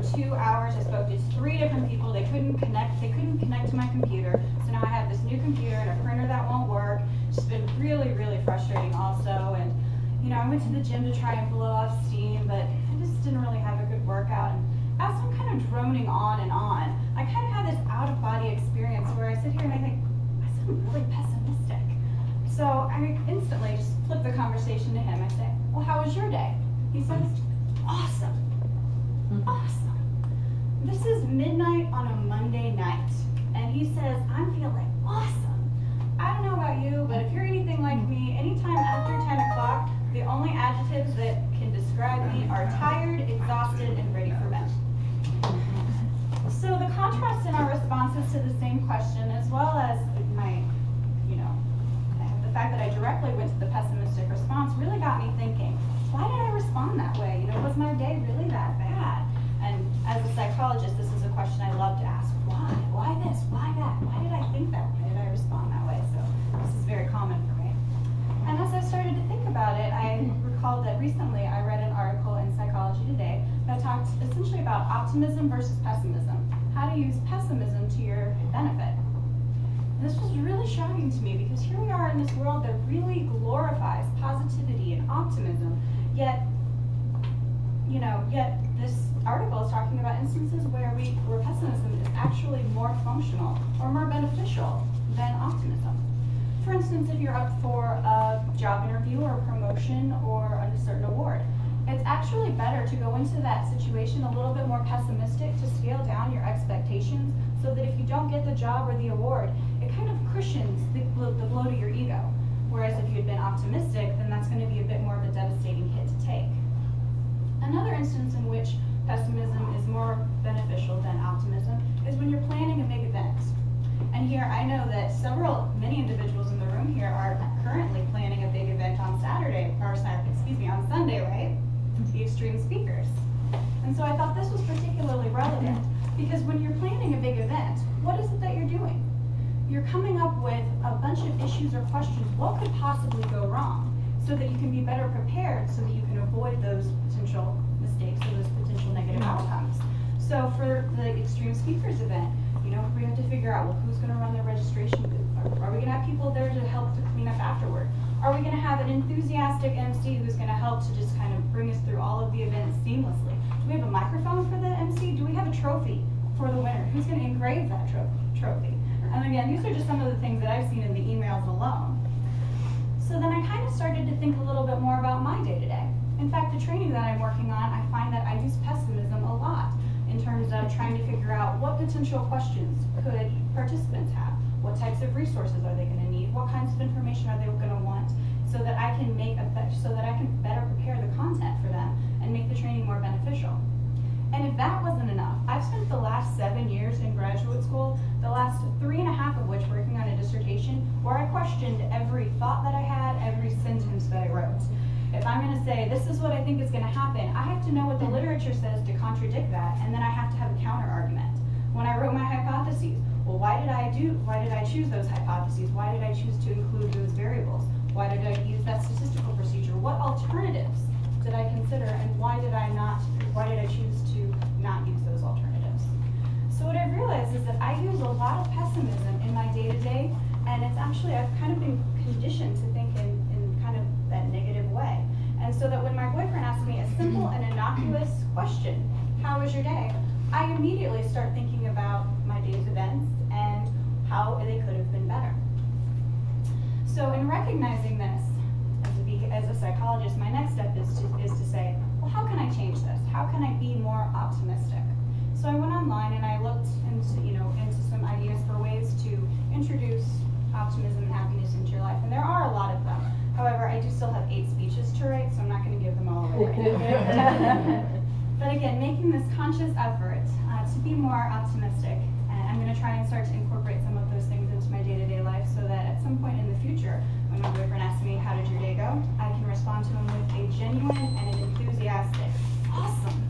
for 2 hours. I spoke to 3 different people. They couldn't connect to my computer. So now I have this new computer and a printer that won't work. It's just been really, really frustrating also. And you know, I went to the gym to try and blow off steam, but I just didn't really have a good workout. And as I'm kind of droning on and on, I kind of have this out-of-body experience where I sit here and I think, I sound really pessimistic. So I instantly just flip the conversation to him. I say, well, how was your day? He says, awesome. Awesome. This is midnight on a Monday night, and he says, I'm feeling awesome. I don't know about you, but if you're anything like me, anytime after 10 o'clock, the only adjectives that can describe me are tired, exhausted, and ready for bed. So the contrast in our responses to the same question, as well as my, the fact that I directly went to the pessimistic response, really got me thinking, why did I respond that way? Was my day really that bad? And as a psychologist, this is a question I love to ask. Why? Why this? Why that? Why did I think that? Why did I respond that way? So this is very common for me. And as I started to think about it, I recalled that recently I read an article in Psychology Today that talked essentially about optimism versus pessimism. How to use pessimism to your benefit. And this was really shocking to me because here we are in this world that really glorifies positivity and optimism, yet this article is talking about instances where pessimism is actually more functional or more beneficial than optimism. For instance, if you're up for a job interview or a promotion or a certain award, it's actually better to go into that situation a little bit more pessimistic to scale down your expectations so that if you don't get the job or the award, it kind of cushions the blow to your ego. Whereas if you had been optimistic, then that's going to be a bit more of a devastating hit to take. Another instance in which pessimism is more beneficial than optimism is when you're planning a big event. And here I know that many individuals in the room here are currently planning a big event on Sunday, right? The Extreme Speakers. And so I thought this was particularly relevant because when you're planning a big event, what is it that you're doing? You're coming up with a bunch of issues or questions. What could possibly go wrong? So that you can be better prepared so that you can avoid those potential mistakes or those potential negative outcomes. So for the Extreme Speakers event, we have to figure out, well, who's going to run the registration booth? Are we going to have people there to help to clean up afterward? Are we going to have an enthusiastic MC who's going to help to just kind of bring us through all of the events seamlessly? Do we have a microphone for the MC? Do we have a trophy for the winner? Who's going to engrave that trophy? And again, these are just some of the things that I've seen in the emails alone. So then I kind of started to think a little bit more about my day-to-day. In fact, the training that I'm working on, I find that I use pessimism a lot in terms of trying to figure out what potential questions could participants have, what types of resources are they going to need, what kinds of information are they going to want, so that I can better prepare the content for them and make the training more beneficial. And if that wasn't enough, I've spent the last 7 years in graduate school, the last 3.5 of which working on a dissertation, where I questioned every thought that I had, every sentence that I wrote. If I'm going to say, this is what I think is going to happen, I have to know what the literature says to contradict that, and then I have to have a counter argument. When I wrote my hypotheses, well, why did I choose those hypotheses? Why did I choose to include those variables? Why did I use that statistical procedure? What alternatives did I consider, and why did I choose to not use those alternatives? So what I've realized is that I use a lot of pessimism in my day-to-day, and it's actually, I've kind of been conditioned to think in kind of that negative way. And so that when my boyfriend asks me a simple and innocuous question, how was your day? I immediately start thinking about my day's events and how they could have been better. So in recognizing this, as a psychologist, my next step is to say, well, how can I change this? How can I be more optimistic? So I went online and I looked into some ideas for ways to introduce optimism and happiness into your life, and there are a lot of them. However, I do still have 8 speeches to write, so I'm not going to give them all away right now. But again, making this conscious effort to be more optimistic, and I'm going to try and start to incorporate some of those things into my day-to-day life so that at some point in the future, when my boyfriend asks me, how did your day go? I can respond to him with a genuine and an enthusiastic, awesome.